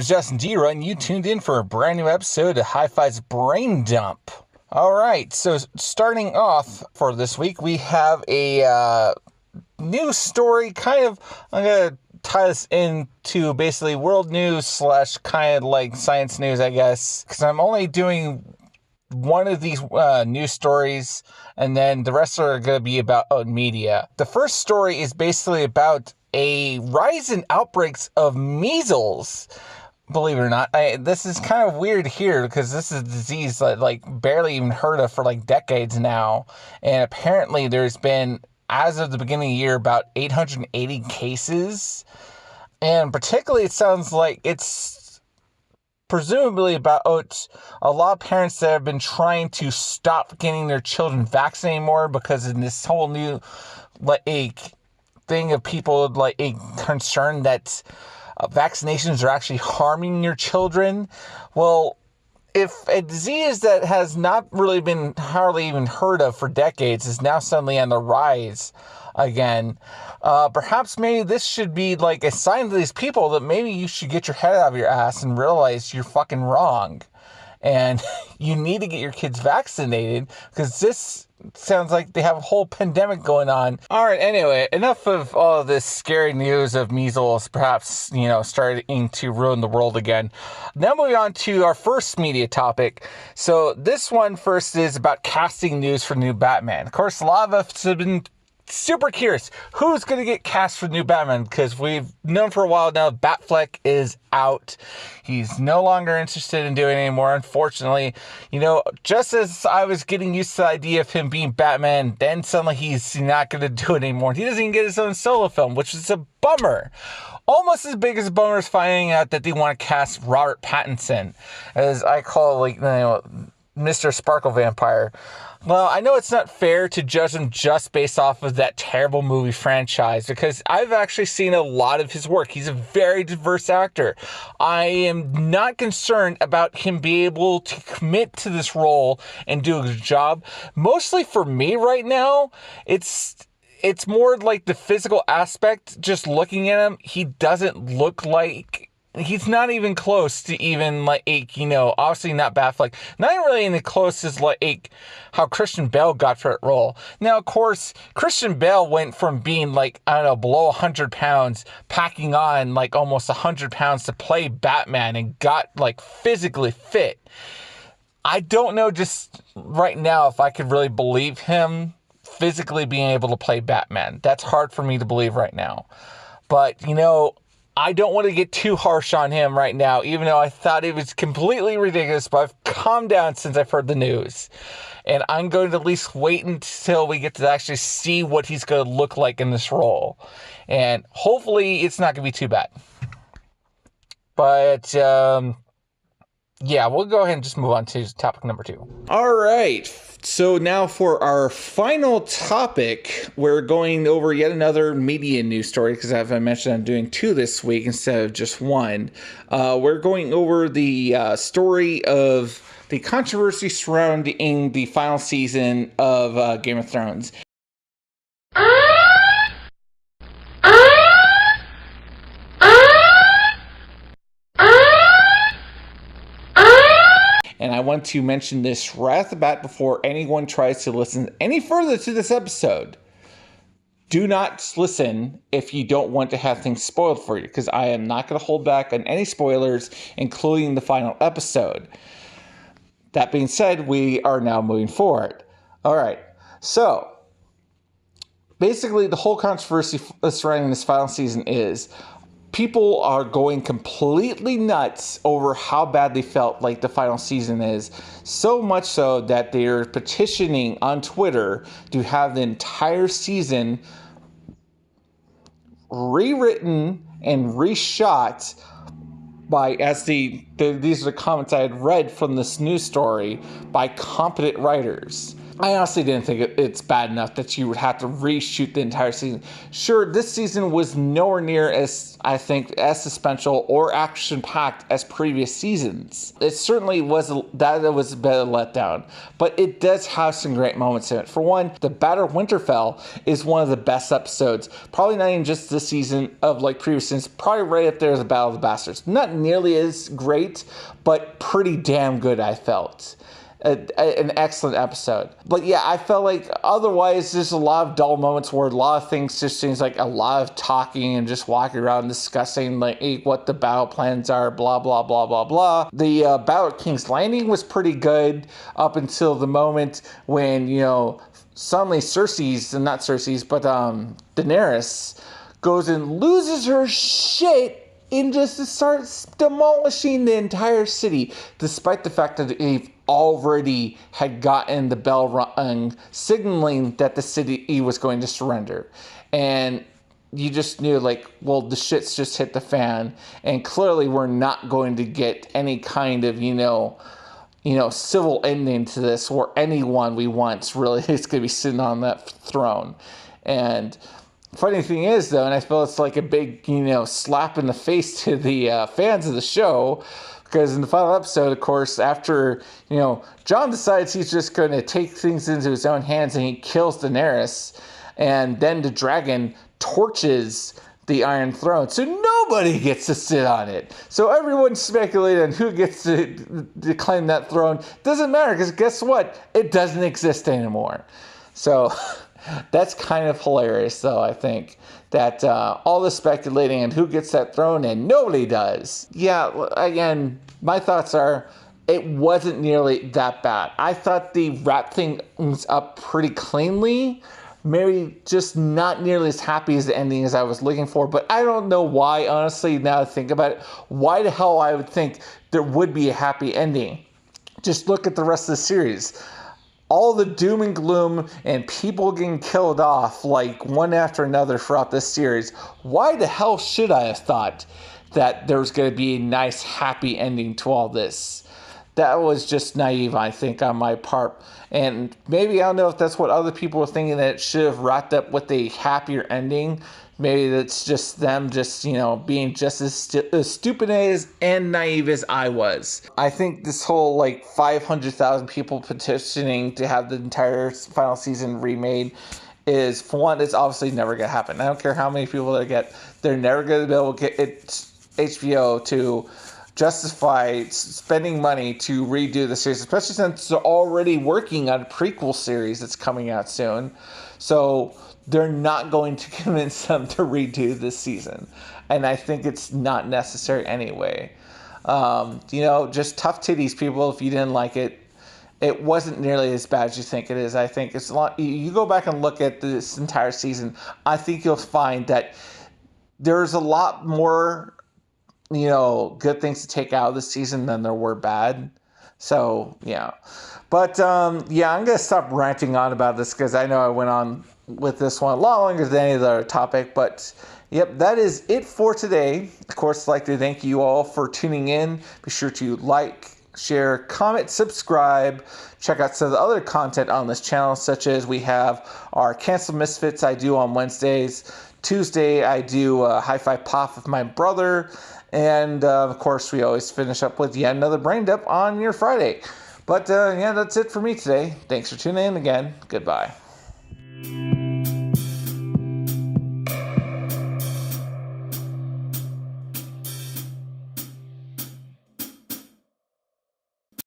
is Justin DeRoy, and you tuned in for a brand new episode of Hi-Fi's Brain Dump. All right, so starting off for this week, we have a news story. I'm going to tie this into basically world news / kind of like science news, I guess, because I'm only doing one of these news stories, and then the rest are going to be about media. The first story is basically about a rise in outbreaks of measles. Believe it or not, this is kind of weird here because this is a disease that barely even heard of for decades now, and apparently there's been, as of the beginning of the year, about 880 cases, and particularly it sounds like it's presumably about a lot of parents that have been trying to stop getting their children vaccinated more because of this whole new thing of people concerned that vaccinations are actually harming your children. Well, if a disease that has not really been hardly even heard of for decades is now suddenly on the rise again, perhaps maybe this should be a sign to these people that maybe you should get your head out of your ass and realize you're fucking wrong. And you need to get your kids vaccinated because this sounds like they have a whole pandemic going on. All right, anyway, enough of all of this scary news of measles, perhaps, starting to ruin the world again. Now moving on to our first media topic. So this one first is about casting news for new Batman. Of course, a lot of us have been super curious who's going to get cast for the new Batman, because we've known for a while now Batfleck is out. He's no longer interested in doing it anymore, unfortunately. Just as I was getting used to the idea of him being Batman, then suddenly he's not going to do it anymore. He doesn't even get his own solo film, which is a bummer. Almost as big as a bummer is finding out that they want to cast Robert Pattinson, as I call Mr. Sparkle Vampire. Well, I know it's not fair to judge him just based off of that terrible movie franchise, because I've actually seen a lot of his work. He's a very diverse actor. I am not concerned about him being able to commit to this role and do a good job. Mostly for me right now, it's more like the physical aspect. Just looking at him, he doesn't look like... He's not even close to even obviously not Batfleck. Not even really any close as how Christian Bale got for that role. Now, of course, Christian Bale went from being below 100 pounds, packing on almost 100 pounds to play Batman and got physically fit. I don't know just right now if I could really believe him physically being able to play Batman. That's hard for me to believe right now. But, I don't want to get too harsh on him right now, even though I thought it was completely ridiculous, but I've calmed down since I've heard the news. And I'm going to at least wait until we get to actually see what he's going to look like in this role. And hopefully it's not going to be too bad. But, yeah, we'll go ahead and just move on to topic number 2. All right. So now for our final topic, we're going over yet another media news story, because as I mentioned, I'm doing 2 this week instead of just 1. We're going over the story of the controversy surrounding the final season of Game of Thrones. And I want to mention this right off the bat before anyone tries to listen any further to this episode. Do not listen if you don't want to have things spoiled for you, because I am not going to hold back on any spoilers, including the final episode. That being said, we are now moving forward. All right. So, basically, the whole controversy surrounding this final season is... people are going completely nuts over how bad they felt like the final season is. So much so that they're petitioning on Twitter to have the entire season rewritten and reshot by, these are the comments I had read from this news story, by competent writers. I honestly didn't think it's bad enough that you would have to reshoot the entire season. Sure, this season was nowhere near as, I think, as suspenseful or action-packed as previous seasons. It certainly was a bit of a letdown, but it does have some great moments in it. For one, the Battle of Winterfell is one of the best episodes, probably not even just this season of like previous seasons, probably right up there as the Battle of the Bastards. Not nearly as great, but pretty damn good, I felt. An excellent episode. But yeah, I felt like otherwise there's a lot of dull moments where a lot of things just seems like a lot of talking and just walking around discussing like what the battle plans are, blah, blah, blah, blah, blah. The battle at King's Landing was pretty good up until the moment when, suddenly Daenerys goes and loses her shit and just starts demolishing the entire city, despite the fact that they've already had gotten the bell rung, signaling that the city was going to surrender. And you just knew, like, well, the shit's just hit the fan, and clearly we're not going to get any kind of, civil ending to this where anyone we want really is going to be sitting on that throne. And funny thing is, though, and I feel it's like a big, slap in the face to the fans of the show, because in the final episode, of course, after, Jon decides he's just going to take things into his own hands and he kills Daenerys, and then the dragon torches the Iron Throne, so nobody gets to sit on it. So everyone's speculating on who gets to claim that throne. Doesn't matter, because guess what? It doesn't exist anymore. So that's kind of hilarious, though, I think, that all the speculating on who gets that throne and nobody does. Yeah, again, my thoughts are it wasn't nearly that bad. I thought the wrap things up pretty cleanly. Maybe just not nearly as happy as the ending as I was looking for, but I don't know why, honestly, now that I think about it, why the hell I would think there would be a happy ending. Just look at the rest of the series. All the doom and gloom and people getting killed off like one after another throughout this series. Why the hell should I have thought that there was going to be a nice happy ending to all this? That was just naive, I think, on my part. And maybe I don't know if that's what other people were thinking, that it should have wrapped up with a happier ending. Maybe that's just them just, being just as stupid and naive as I was. I think this whole, 500,000 people petitioning to have the entire final season remade is, for one, it's obviously never going to happen. I don't care how many people they get. They're never going to be able to get HBO to justify spending money to redo the series, especially since they're already working on a prequel series that's coming out soon. So they're not going to convince them to redo this season. And I think it's not necessary anyway. Just tough titties, people, if you didn't like it. It wasn't nearly as bad as you think it is. I think it's a lot. You go back and look at this entire season, I think you'll find that there's a lot more, good things to take out of this season than there were bad. So, yeah. But, I'm going to stop ranting on about this because I know I went on with this one a lot longer than any other topic. But, yep, that is it for today. Of course, I'd like to thank you all for tuning in. Be sure to like, share, comment, subscribe. Check out some of the other content on this channel, such as we have our Cancel Misfits I do on Wednesdays. Tuesday, I do Hi-Fi Pop with my brother. And, of course, we always finish up with yet another Brain Dump on your Friday. But, that's it for me today. Thanks for tuning in again. Goodbye.